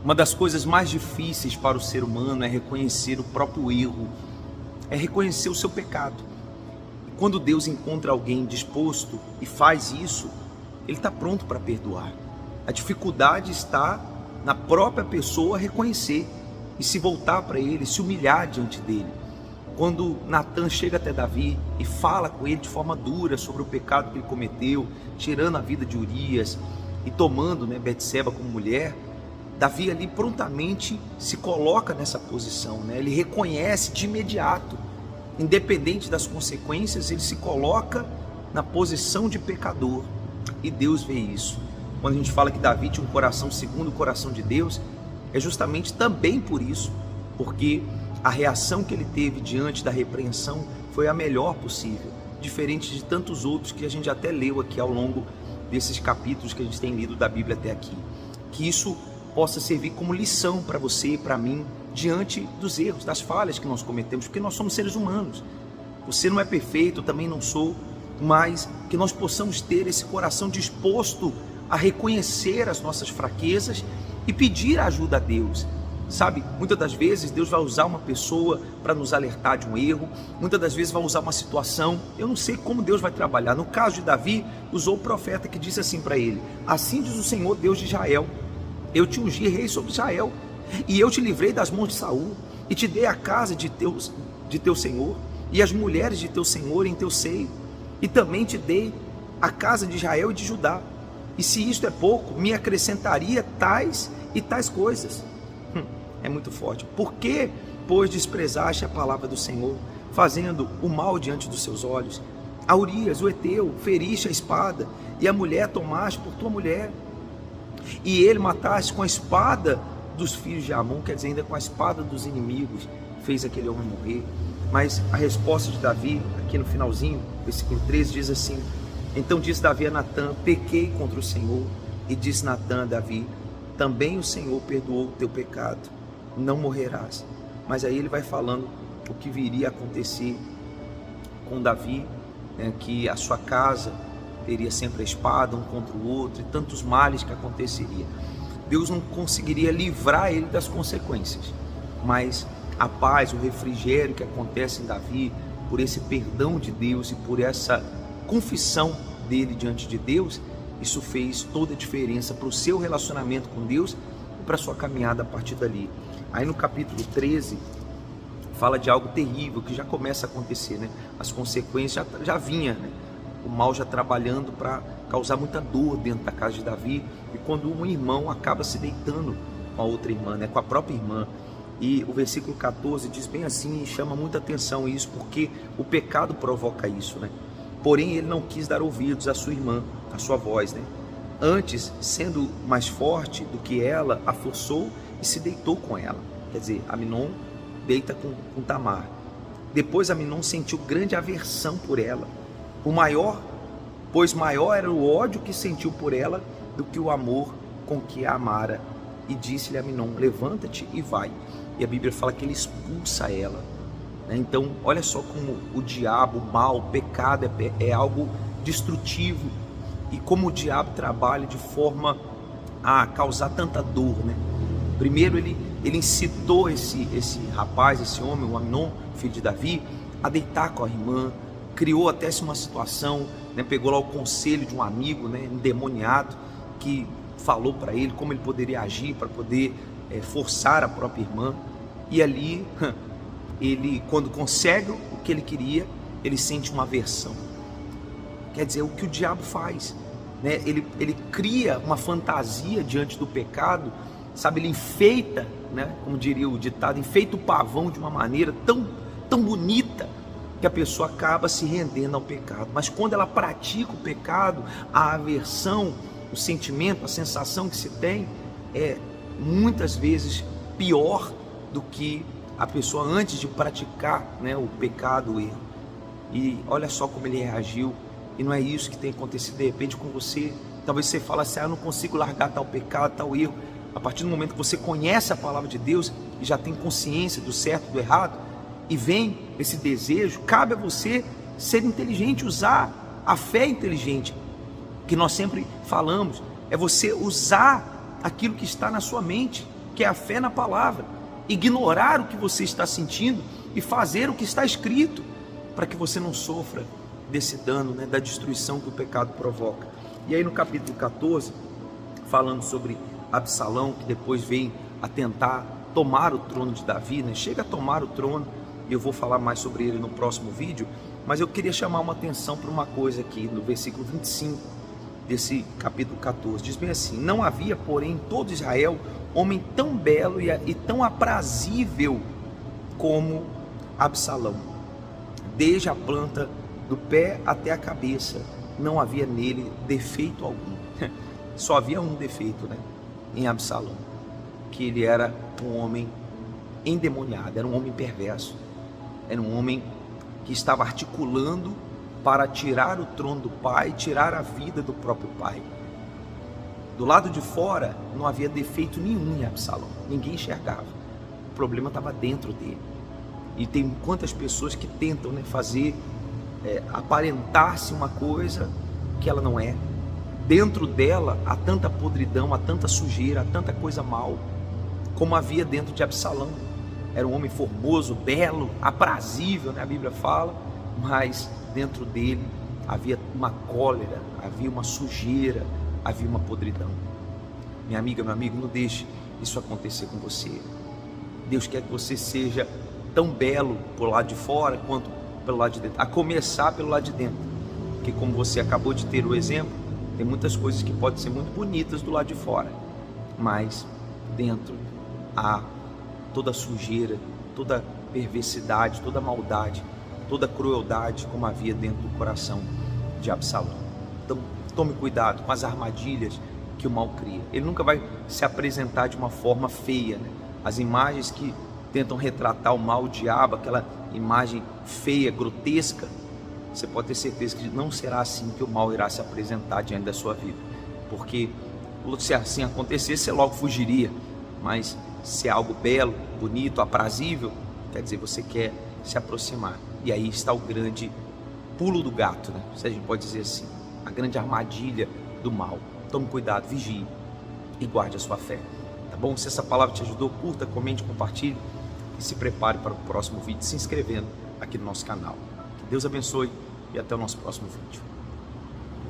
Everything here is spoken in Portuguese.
Uma das coisas mais difíceis para o ser humano é reconhecer o próprio erro, é reconhecer o seu pecado. E quando Deus encontra alguém disposto e faz isso, Ele está pronto para perdoar. A dificuldade está na própria pessoa reconhecer e se voltar para Ele, se humilhar diante dele. Quando Natan chega até Davi e fala com ele de forma dura sobre o pecado que ele cometeu, tirando a vida de Urias e tomando Betseba como mulher, Davi ali prontamente se coloca nessa posição, Ele reconhece de imediato, independente das consequências, ele se coloca na posição de pecador, e Deus vê isso. Quando a gente fala que Davi tinha um coração segundo o coração de Deus, é justamente também por isso, porque a reação que ele teve diante da repreensão foi a melhor possível, diferente de tantos outros que a gente até leu aqui ao longo desses capítulos que a gente tem lido da Bíblia até aqui. Que isso possa servir como lição para você e para mim, diante dos erros, das falhas que nós cometemos, porque nós somos seres humanos. Você não é perfeito, eu também não sou, mas que nós possamos ter esse coração disposto a reconhecer as nossas fraquezas e pedir ajuda a Deus. Sabe, muitas das vezes Deus vai usar uma pessoa para nos alertar de um erro, muitas das vezes vai usar uma situação, eu não sei como Deus vai trabalhar. No caso de Davi, usou o profeta que disse assim para ele: assim diz o Senhor Deus de Israel, eu te ungi rei sobre Israel, e eu te livrei das mãos de Saul, e te dei a casa de teu Senhor, e as mulheres de teu Senhor em teu seio, e também te dei a casa de Israel e de Judá, e se isto é pouco, me acrescentaria tais e tais coisas. É muito forte. Por que, pois, desprezaste a palavra do Senhor, fazendo o mal diante dos seus olhos? A Urias, o Heteu, feriste a espada, e a mulher tomaste por tua mulher, e ele mataste com a espada dos filhos de Amon, quer dizer, ainda com a espada dos inimigos, fez aquele homem morrer. Mas a resposta de Davi, aqui no finalzinho, versículo 13, diz assim: então disse Davi a Natan: pequei contra o Senhor. E disse Natan a Davi: também o Senhor perdoou o teu pecado, não morrerás. Mas aí ele vai falando o que viria a acontecer com Davi, que a sua casa teria sempre a espada um contra o outro, e tantos males que aconteceria. Deus não conseguiria livrar ele das consequências, mas a paz, o refrigério que acontece em Davi, por esse perdão de Deus e por essa confissão dele diante de Deus, isso fez toda a diferença para o seu relacionamento com Deus e para a sua caminhada a partir dali. Aí no capítulo 13, fala de algo terrível que já começa a acontecer, As consequências já vinha, O mal já trabalhando para causar muita dor dentro da casa de Davi, e quando um irmão acaba se deitando com a outra irmã, com a própria irmã. E o versículo 14 diz bem assim, e chama muita atenção isso, porque o pecado provoca isso, Porém ele não quis dar ouvidos à sua irmã, à sua voz, Antes, sendo mais forte do que ela, a forçou e se deitou com ela. Quer dizer, Amnon deita com Tamar. Depois Amnon sentiu grande aversão por ela, pois maior era o ódio que sentiu por ela do que o amor com que a amara. E disse-lhe Amnon: levanta-te e vai. E a Bíblia fala que ele expulsa ela. Então, olha só como o diabo, o mal, o pecado é algo destrutivo, e como o diabo trabalha de forma a causar tanta dor, Primeiro ele incitou esse rapaz, esse homem, o Amnon, filho de Davi, a deitar com a irmã, criou até uma situação, pegou lá o conselho de um amigo, endemoniado, que falou para ele como ele poderia agir para poder forçar a própria irmã. E ali, ele, quando consegue o que ele queria, ele sente uma aversão. Quer dizer, o que o diabo faz, ele cria uma fantasia diante do pecado, sabe? Ele enfeita, como diria o ditado, enfeita o pavão de uma maneira tão bonita, que a pessoa acaba se rendendo ao pecado. Mas quando ela pratica o pecado, a aversão, o sentimento, a sensação que se tem é muitas vezes pior do que a pessoa antes de praticar o pecado, o erro. E olha só como ele reagiu. E não é isso que tem acontecido de repente com você. Talvez você fale assim: eu não consigo largar tal pecado, tal erro. A partir do momento que você conhece a palavra de Deus e já tem consciência do certo e do errado, e vem esse desejo, cabe a você ser inteligente, usar a fé inteligente, que nós sempre falamos, é você usar aquilo que está na sua mente. que é a fé na palavra, ignorar o que você está sentindo e fazer o que está escrito, para que você não sofra desse dano, da destruição que o pecado provoca. E aí no capítulo 14, falando sobre Absalão, que depois vem a tentar tomar o trono de Davi, chega a tomar o trono, e eu vou falar mais sobre ele no próximo vídeo, mas eu queria chamar uma atenção para uma coisa aqui, no versículo 25 desse capítulo 14, diz bem assim: não havia, porém, em todo Israel, homem tão belo e tão aprazível como Absalão. Desde a planta do pé até a cabeça, não havia nele defeito algum. Só havia um defeito, em Absalão, que ele era um homem endemoniado, era um homem perverso, era um homem que estava articulando para tirar o trono do pai, tirar a vida do próprio pai. Do lado de fora não havia defeito nenhum em Absalão, ninguém enxergava, o problema estava dentro dele. E tem quantas pessoas que tentam fazer aparentar-se uma coisa que ela não é. Dentro dela há tanta podridão, há tanta sujeira, há tanta coisa mal, como havia dentro de Absalão. Era um homem formoso, belo, aprazível, a Bíblia fala, mas dentro dele havia uma cólera, havia uma sujeira, havia uma podridão. Minha amiga, meu amigo, não deixe isso acontecer com você. Deus quer que você seja tão belo por lado de fora quanto pelo lado de dentro, a começar pelo lado de dentro, porque como você acabou de ter o exemplo, tem muitas coisas que podem ser muito bonitas do lado de fora, mas dentro há toda a sujeira, toda a perversidade, toda a maldade, toda a crueldade, como havia dentro do coração de Absalão. Então tome cuidado com as armadilhas que o mal cria. Ele nunca vai se apresentar de uma forma feia, As imagens que tentam retratar o mal, o diabo, aquela imagem feia, grotesca, você pode ter certeza que não será assim que o mal irá se apresentar diante da sua vida, porque se assim acontecesse, você logo fugiria. Mas se é algo belo, bonito, aprazível, quer dizer, você quer se aproximar. E aí está o grande pulo do gato, se a gente pode dizer assim, a grande armadilha do mal. Tome cuidado, vigie e guarde a sua fé, tá bom? Se essa palavra te ajudou, curta, comente, compartilhe e se prepare para o próximo vídeo se inscrevendo aqui no nosso canal. Que Deus abençoe e até o nosso próximo vídeo.